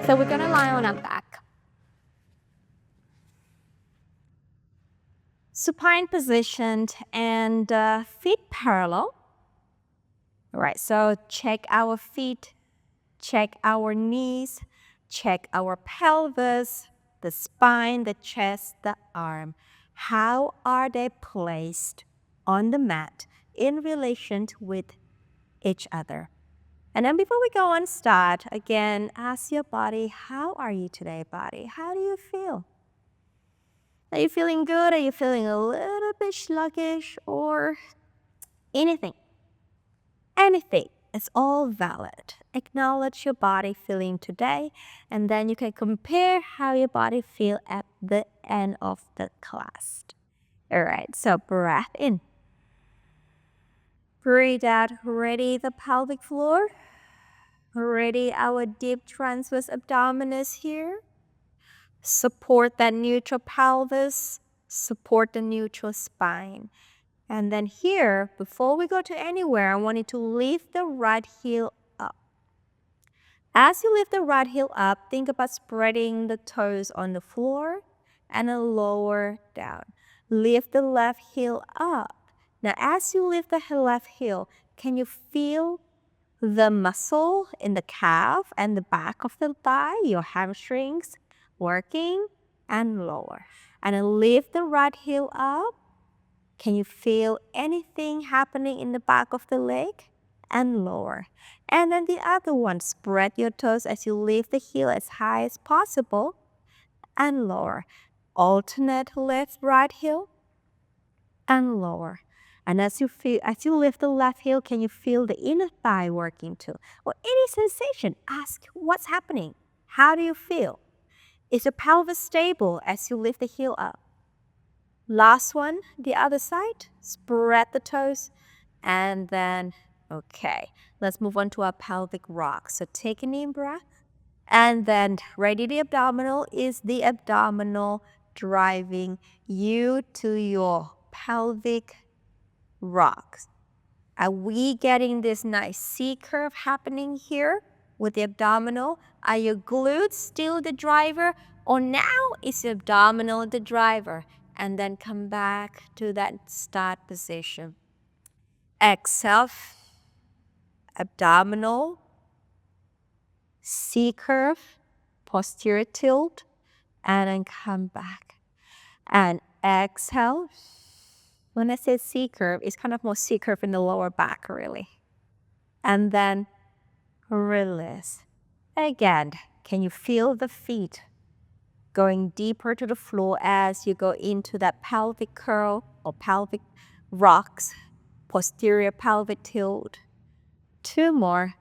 So we're going to lie on our back. Supine positioned and feet parallel. All right, so check our feet, check our knees, check our pelvis, the spine, the chest, the arm. How are they placed on the mat in relation with each other? And then before we go on start, again, ask your body, how are you today, body? How do you feel? Are you feeling good? Are you feeling a little bit sluggish or anything? Anything. It's all valid. Acknowledge your body feeling today, and then you can compare how your body feel at the end of the class. All right, so breath in. Breathe out. Ready the pelvic floor. Ready our deep transverse abdominis here. Support that neutral pelvis. Support the neutral spine. And then here, before we go to anywhere, I want you to lift the right heel up. As you lift the right heel up, think about spreading the toes on the floor and then lower down. Lift the left heel up. Now, as you lift the left heel, can you feel the muscle in the calf and the back of the thigh, your hamstrings working, and lower? And then lift the right heel up. Can you feel anything happening in the back of the leg? And lower. And then the other one, spread your toes as you lift the heel as high as possible and lower. Alternate left, right heel and lower. And as you lift the left heel, can you feel the inner thigh working too? Or any sensation, ask what's happening. How do you feel? Is your pelvis stable as you lift the heel up? Last one, the other side. Spread the toes. And then, okay, let's move on to our pelvic rock. So take a deep breath. And then ready the abdominal. Is the abdominal driving you to your pelvic rock? Are we getting this nice C curve happening here with the abdominal? Are your glutes still the driver? Or now is the abdominal the driver? And then come back to that start position. Exhale, abdominal, C curve, posterior tilt, and then come back. And exhale. When I say C curve, it's kind of more C curve in the lower back, really. And then release. Again, can you feel the feet going deeper to the floor as you go into that pelvic curl or pelvic rocks, posterior pelvic tilt? 2 more.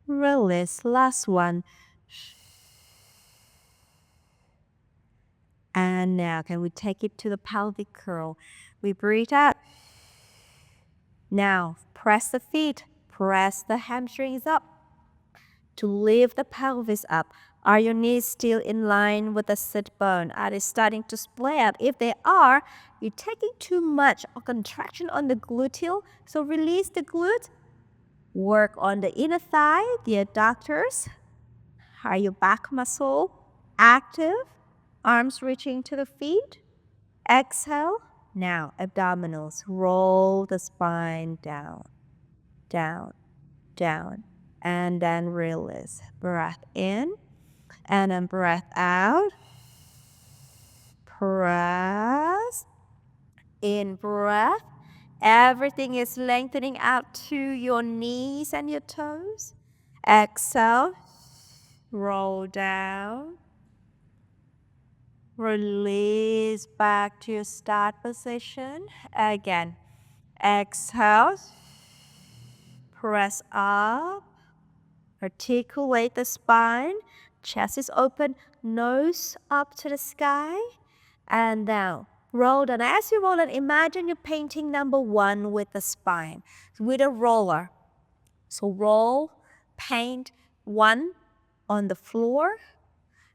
Release. Last one. And now, can we take it to the pelvic curl? We breathe out. Now, press the feet, press the hamstrings up to lift the pelvis up. Are your knees still in line with the sit bone? Are they starting to splay up? If they are, you're taking too much contraction on the gluteal, so release the glute. Work on the inner thigh, the adductors. Are your back muscle active? Arms reaching to the feet. Exhale. Now, abdominals. Roll the spine down, down, down. And then release. Breath in. And then breath out. Press. In breath. Everything is lengthening out to your knees and your toes. Exhale. Roll down. Release back to your start position. Again. Exhale. Press up. Articulate the spine. Chest is open. Nose up to the sky. And down. Roll down. As you roll down, imagine you're painting number 1 with the spine, with a roller. So roll, paint 1 on the floor.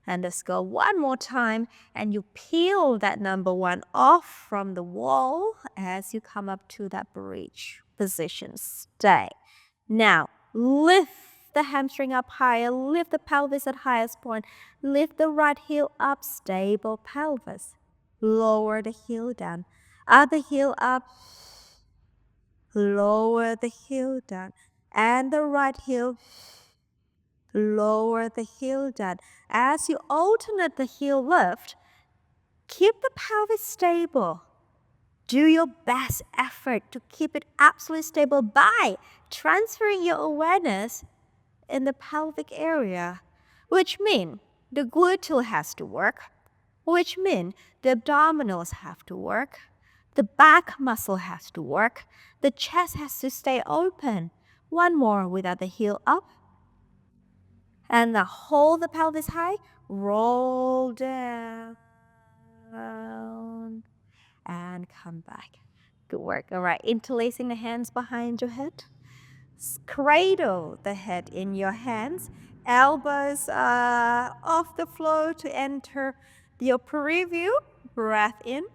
And let's go one more time. And you peel that number 1 off from the wall as you come up to that bridge position. Stay. Now, Lift the hamstring up higher. Lift the pelvis at highest point. Lift the right heel up. Stable pelvis. Lower the heel down. Other heel up. Lower the heel down. And the right heel. Lower the heel down. As you alternate the heel lift, keep the pelvis stable. Do your best effort to keep it absolutely stable by transferring your awareness in the pelvic area, which means the gluteal has to work, which means the abdominals have to work, the back muscle has to work, the chest has to stay open. One more without the heel up. And now hold the pelvis high, roll down, and come back. Good work. All right, interlacing the hands behind your head. Cradle the head in your hands. Elbows off the floor to enter your preview. Breath in.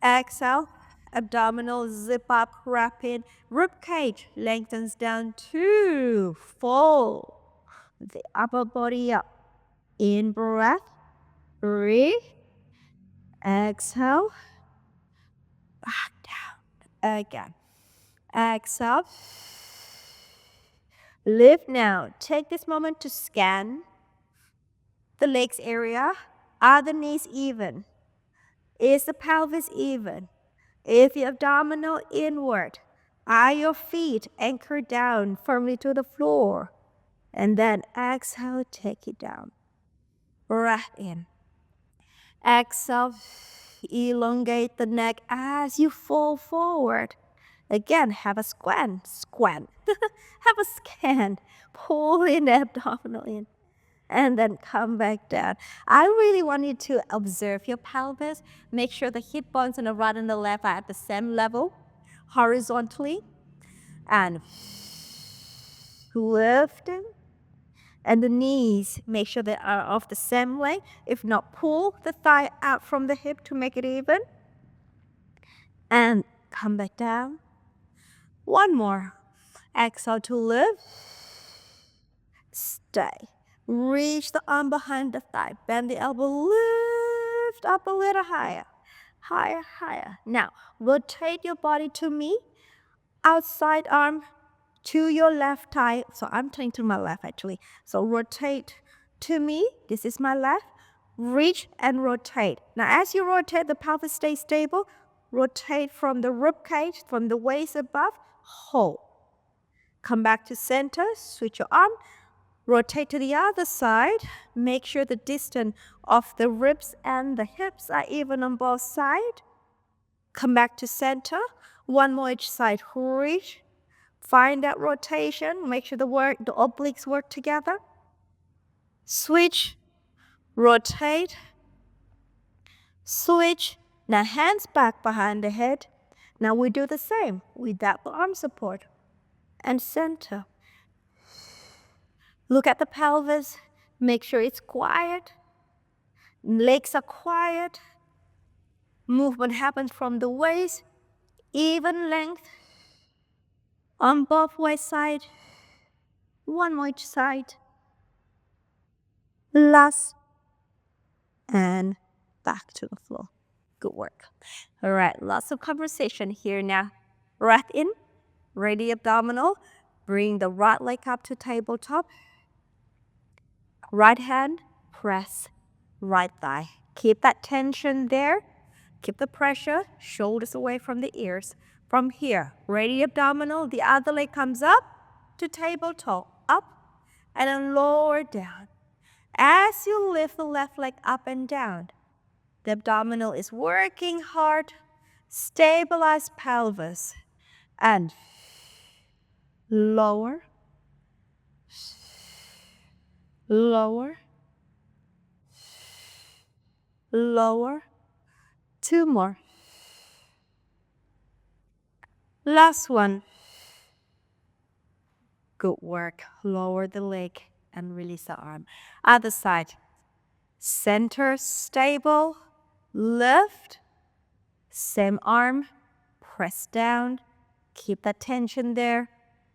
Exhale. Abdominal zip up, wrap in. Rib cage lengthens down to fold the upper body up. In breath. Breathe. Exhale. Back down. Again. Exhale. Lift now. Take this moment to scan the legs area. Are the knees even? Is the pelvis even? Is the abdominal inward? Are your feet anchored down firmly to the floor? And then exhale, take it down. Breath in. Exhale, elongate the neck as you fall forward. Again, have a squat. Have a scan. Pull in the abdominal in. And then come back down. I really want you to observe your pelvis. Make sure the hip bones on the right and the left are at the same level, horizontally. And lifting. And the knees, make sure they are of the same length. If not, pull the thigh out from the hip to make it even. And come back down. One more. Exhale to lift. Stay. Reach the arm behind the thigh. Bend the elbow. Lift up a little higher. Higher, higher. Now, rotate your body to me. Outside arm to your left thigh. So I'm turning to my left actually. So rotate to me. This is my left. Reach and rotate. Now as you rotate, the pelvis stays stable. Rotate from the rib cage, from the waist above. Hold. Come back to center. Switch your arm. Rotate to the other side. Make sure the distance of the ribs and the hips are even on both sides. Come back to center. One more each side. Reach. Find that rotation. Make sure the obliques work together. Switch. Rotate. Switch. Now hands back behind the head. Now we do the same without the arm support. And center. Look at the pelvis. Make sure it's quiet. Legs are quiet. Movement happens from the waist. Even length. On both waist side. One more each side. Last. And back to the floor. Good work. All right, lots of conversation here now. Breath in. Ready abdominal. Bring the right leg up to tabletop. Right hand, press right thigh. Keep that tension there. Keep the pressure, shoulders away from the ears. From here, ready abdominal, the other leg comes up to tabletop, up, and then lower down. As you lift the left leg up and down, the abdominal is working hard. Stabilize pelvis. And lower, lower, lower. Two more. Last one. Good work. Lower the leg and release the arm. Other side. Center stable. Lift. Same arm. Press down. Keep that tension there.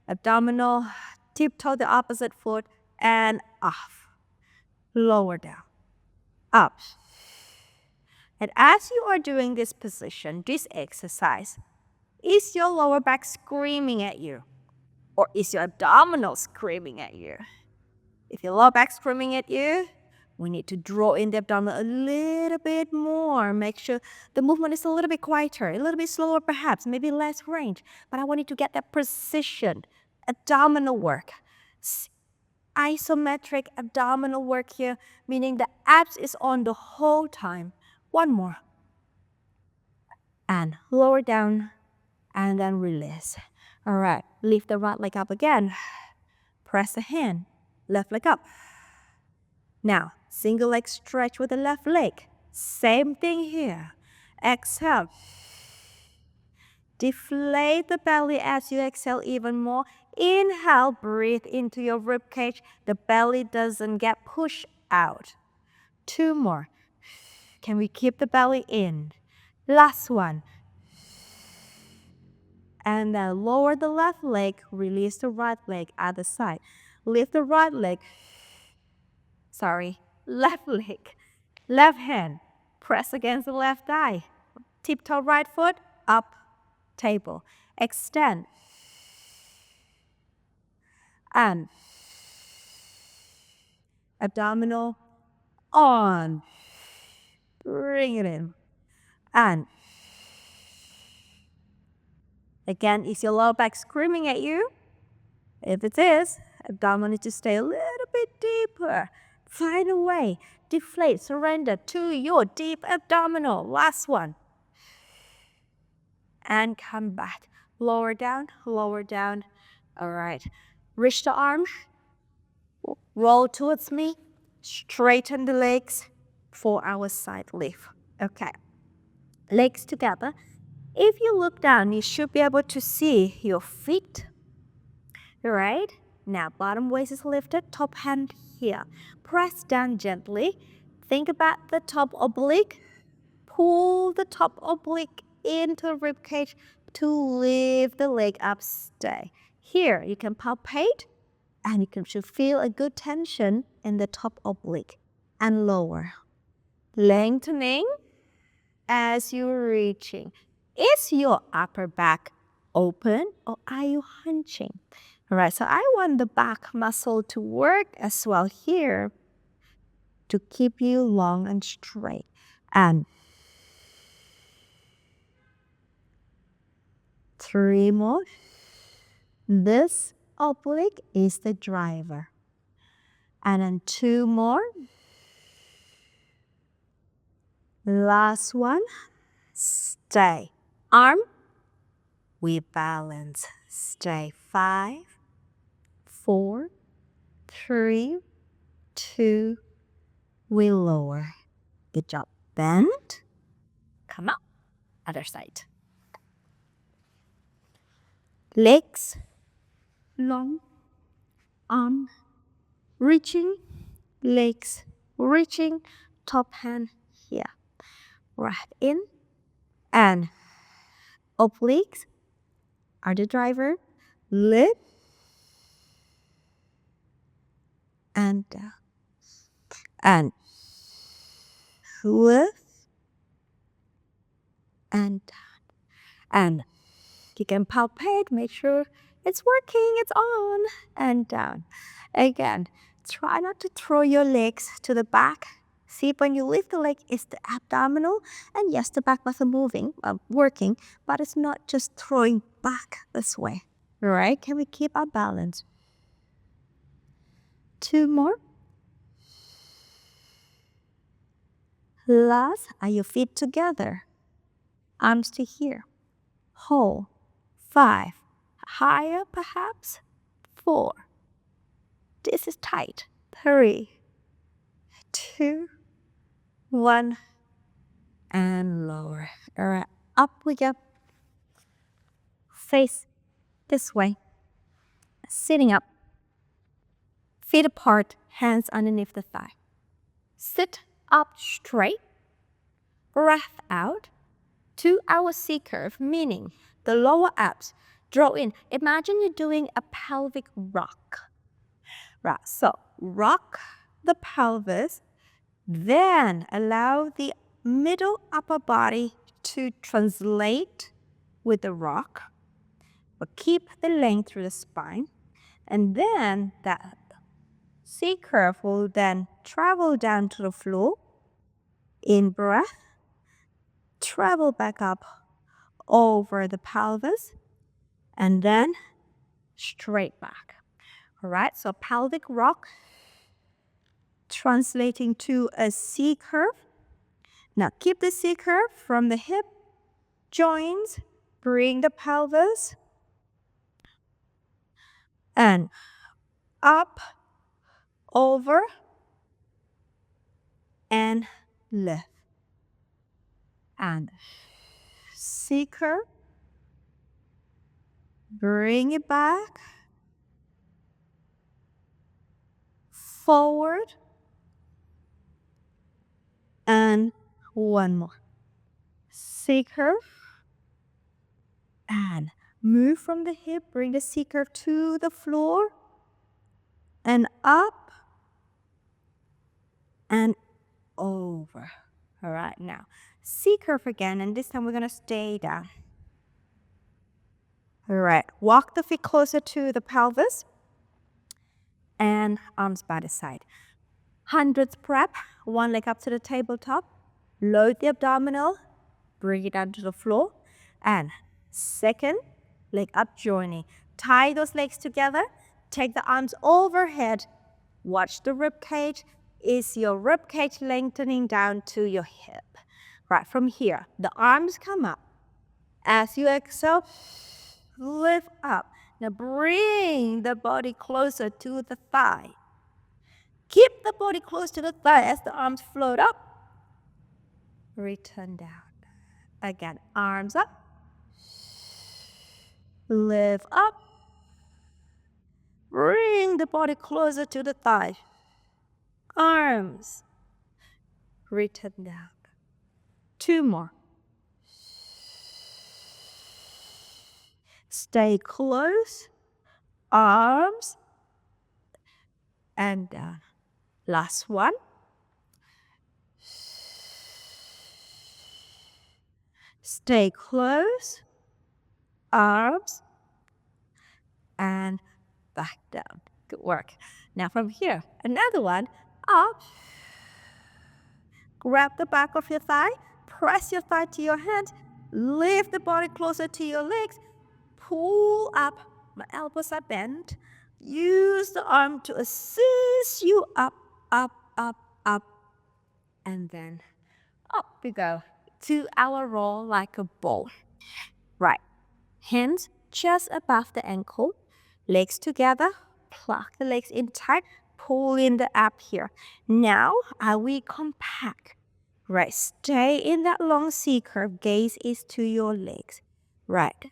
Abdominal. Tiptoe the opposite foot and off. Lower down, up. And as you are doing this position, this exercise, is your lower back screaming at you? Or is your abdominal screaming at you? If your lower back screaming at you, we need to draw in the abdominal a little bit more. Make sure the movement is a little bit quieter, a little bit slower perhaps, maybe less range. But I want you to get that precision, abdominal work. Isometric abdominal work here, meaning the abs is on the whole time. One more. And lower down, and then release. All right, lift the right leg up again. Press the hand, left leg up. Now, single leg stretch with the left leg. Same thing here. Exhale. Deflate the belly as you exhale even more. Inhale, breathe into your rib cage. The belly doesn't get pushed out. 2 more. Can we keep the belly in? Last one. And then lower the left leg, release the right leg other side. Lift the right leg. Left leg. Left hand. Press against the left thigh. Tiptoe right foot, up, table. Extend. And abdominal on. Bring it in. And again, is your lower back screaming at you? If it is, abdominal needs to stay a little bit deeper. Find a way. Deflate, surrender to your deep abdominal. Last one. And come back. Lower down, lower down. All right. Reach the arm. Roll towards me. Straighten the legs for our side lift. Okay. Legs together. If you look down, you should be able to see your feet. All right. Now, bottom waist is lifted, top hand here. Press down gently. Think about the top oblique. Pull the top oblique into the rib cage to lift the leg up, stay. Here, you can palpate and you should feel a good tension in the top oblique and lower. Lengthening as you're reaching. Is your upper back open or are you hunching? All right, so I want the back muscle to work as well here to keep you long and straight. And 3 more. This oblique is the driver. And then 2 more. Last one. Stay. Arm. We balance. Stay. 5, 4, 3, 2. We lower. Good job. Bend. Come up. Other side. Legs long, arm reaching, legs reaching, top hand here. Right in and obliques are the driver. Lift and down and lift and down. And you can palpate, make sure it's working, it's on, and down. Again, try not to throw your legs to the back. See, when you lift the leg, it's the abdominal, and yes, the back muscle moving, working, but it's not just throwing back this way. All right, can we keep our balance? 2 more. Last, are your feet together? Arms to here. Hold. 5. Higher perhaps. 4. This is tight. 3, 2, 1. And lower. All right, up we go. Face this way. Sitting up. Feet apart, hands underneath the thigh. Sit up straight. Breath out to our C curve, meaning the lower abs Draw in. Imagine you're doing a pelvic rock. Right, so rock the pelvis, then allow the middle upper body to translate with the rock, but keep the length through the spine. And then that C curve will then travel down to the floor. In breath, travel back up over the pelvis, and then straight back. All right, so pelvic rock translating to a C curve. Now keep the C curve from the hip joints, bring the pelvis and up, over, and lift. And C curve, bring it back, forward, and one more. C curve, and move from the hip, bring the C curve to the floor, and up, and over. All right, now C curve again, and this time we're gonna stay down. All right, walk the feet closer to the pelvis, and arms by the side. Hundreds prep, one leg up to the tabletop, load the abdominal, bring it down to the floor, and second leg up joining. Tie those legs together, take the arms overhead, watch the rib cage. Is your rib cage lengthening down to your hip? Right, from here, the arms come up. As you exhale, lift up. Now bring the body closer to the thigh. Keep the body close to the thigh as the arms float up. Return down. Again, arms up. Lift up. Bring the body closer to the thigh. Arms. Return down. Two more. Stay close. Arms. And down. Last one. Stay close. Arms. And back down. Good work. Now from here, another one. Up. Grab the back of your thigh. Press your thigh to your hand. Lift the body closer to your legs. Pull up. My elbows are bent. Use the arm to assist you up, up, up, up. And then up we go to our roll like a ball. Right. Hands just above the ankle. Legs together. Pluck the legs in tight. Pull in the ab here. Now, are we compact? Right. Stay in that long C curve. Gaze is to your legs. Right.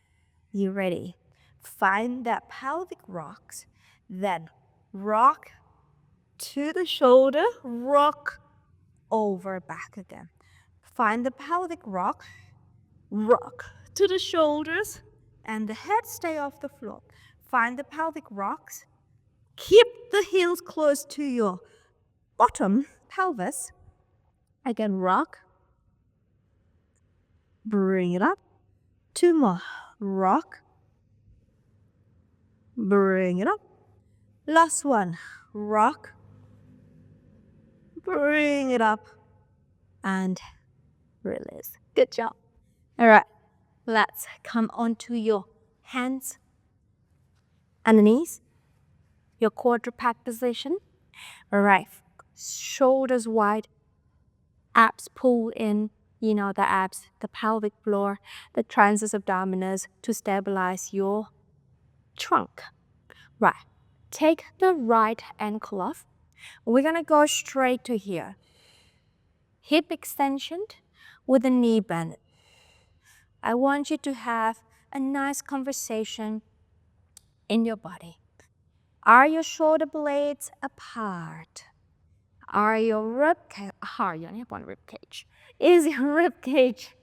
You ready? Find that pelvic rocks. Then rock to the shoulder. Rock over back again. Find the pelvic rock. Rock to the shoulders. And the head stay off the floor. Find the pelvic rocks. Keep the heels close to your bottom pelvis. Again, rock. Bring it up. Two more. Rock. Bring it up. Last one. Rock. Bring it up. And release. Good job. All right. Let's come onto your hands and knees. Your quadruped position. All right. Shoulders wide. Abs pull in. You know, the abs, the pelvic floor, the transverse abdominis to stabilize your trunk. Right. Take the right ankle off. We're going to go straight to here. Hip extension with a knee bend. I want you to have a nice conversation in your body. Are your shoulder blades apart? Are your rib cage, Is your rib cage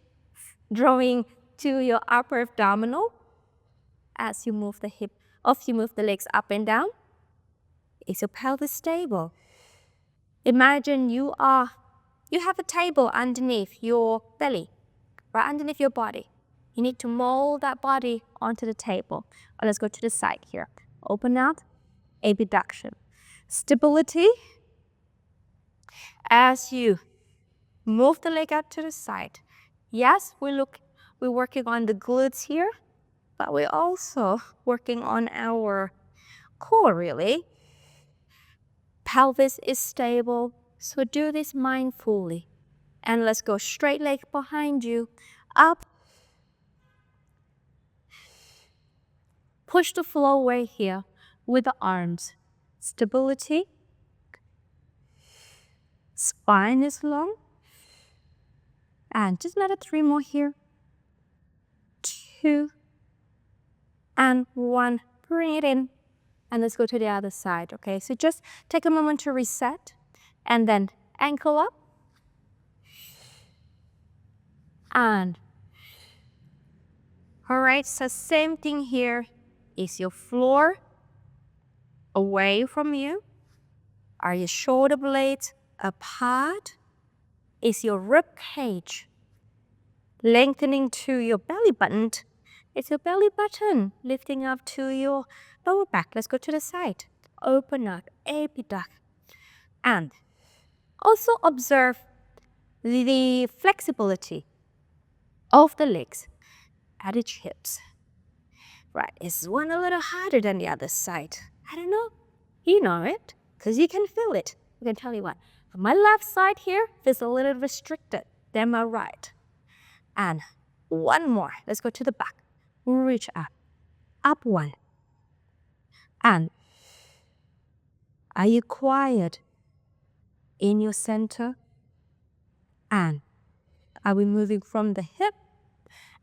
drawing to your upper abdominal? as you move the legs up and down. Is your pelvis stable? Imagine you have a table underneath your belly, right underneath your body. You need to mold that body onto the table. Or let's go to the side here. Open out, abduction. Stability as you move the leg out to the side. Yes, we're working on the glutes here, but we're also working on our core, really. Pelvis is stable, so do this mindfully. And let's go straight leg behind you, up. Push the floor away here with the arms. Stability. Spine is long. And just let it 3 more here. 2 and 1. Bring it in. And let's go to the other side, okay? So just take a moment to reset. And then ankle up. And. Alright, so same thing here. Is your floor away from you? Are your shoulder blades apart? Is your rib cage lengthening to your belly button? Is your belly button lifting up to your lower back? Let's go to the side. Open up, abduct. And also observe the flexibility of the legs at its hips. Right, is one a little harder than the other side? I don't know. You know it, because you can feel it. I can tell you what. My left side here feels a little restricted than my right. And one more. Let's go to the back. Reach up. Up 1. And are you quiet in your center? And are we moving from the hip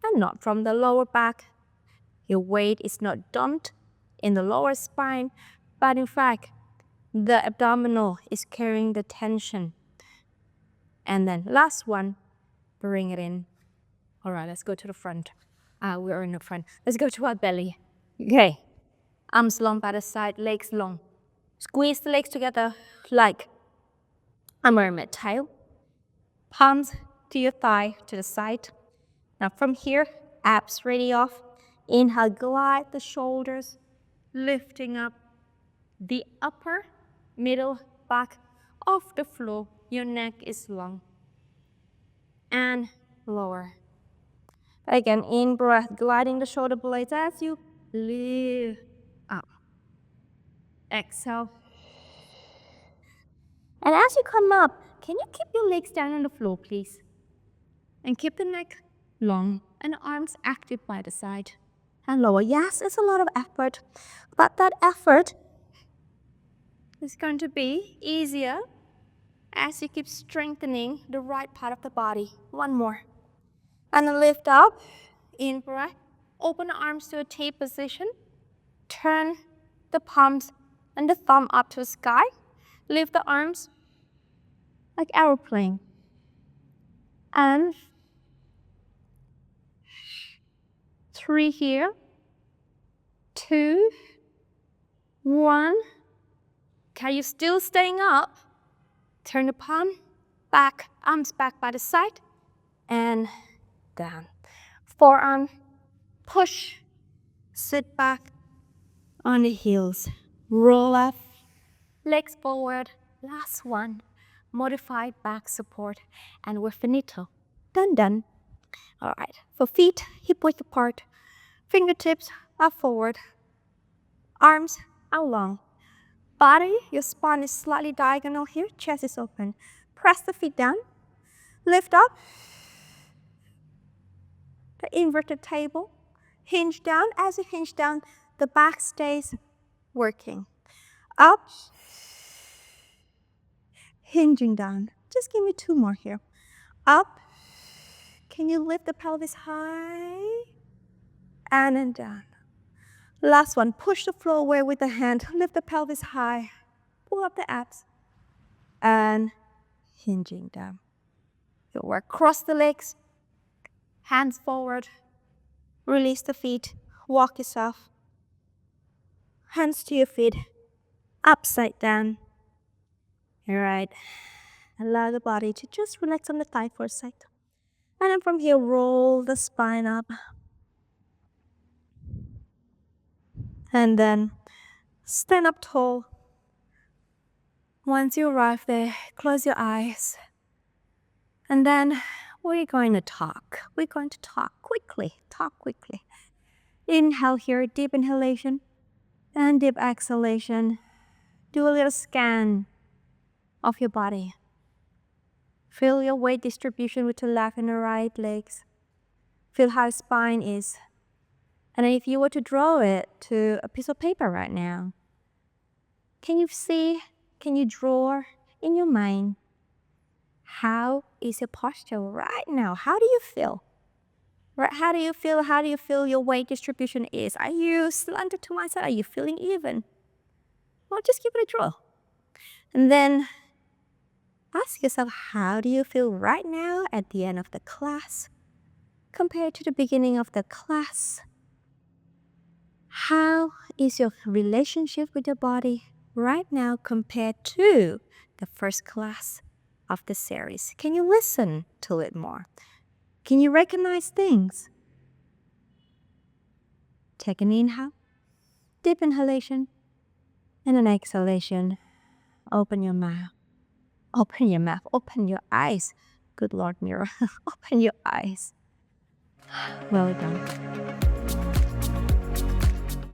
and not from the lower back? Your weight is not dumped in the lower spine, but in fact, the abdominal is carrying the tension. And then last one, bring it in. All right, let's go to the front. We're in the front. Let's go to our belly. Okay, arms long by the side, legs long. Squeeze the legs together like a mermaid tail. Palms to your thigh, to the side. Now from here, abs ready off. Inhale, glide the shoulders, lifting up the upper, middle, back of the floor. Your neck is long. And lower. Again, in breath, gliding the shoulder blades as you lift up. Exhale. And as you come up, can you keep your legs down on the floor, please? And keep the neck long and arms active by the side. And lower. Yes, it's a lot of effort, but that effort is going to be easier as you keep strengthening the right part of the body. One more. And then lift up. In breath. Open the arms to a T position. Turn the palms and the thumb up to the sky. Lift the arms like aeroplane. And 3 here. 2, 1. Okay, you still staying up? Turn the palm back, arms back by the side, and down. Forearm, push, sit back on the heels. Roll up, legs forward. Last one, modified back support, and we're finito. Done. All right, for feet, hip width apart, fingertips are forward, arms are long. Body, your spine is slightly diagonal here, chest is open. Press the feet down, lift up, the inverted table, hinge down. As you hinge down, the back stays working. Up, hinging down. Just give me 2 more here. Up, can you lift the pelvis high? And then down. Last one, push the floor away with the hand, lift the pelvis high, pull up the abs, and hinging down. Good work. Cross the legs, hands forward, release the feet. Walk yourself. Hands to your feet. Upside down. Alright. Allow the body to just relax on the thigh for a sec. And then from here, roll the spine up. And then stand up tall. Once you arrive there, close your eyes. And then we're going to talk. We're going to talk quickly. Talk quickly. Inhale here, deep inhalation. And deep exhalation. Do a little scan of your body. Feel your weight distribution with the left and the right legs. Feel how spine is. And if you were to draw it to a piece of paper right now, can you draw in your mind, how is your posture right now? How do you feel? Right? How do you feel your weight distribution is? Are you slanted to one side? Are you feeling even? Well, just give it a draw. And then ask yourself, how do you feel right now at the end of the class compared to the beginning of the class? How is your relationship with your body right now compared to the first class of the series? Can you listen to it more? Can you recognize things? Take an inhale, deep inhalation, and an exhalation. Open your mouth. Open your mouth. Open your eyes. Good Lord, Mira. Open your eyes. Well done.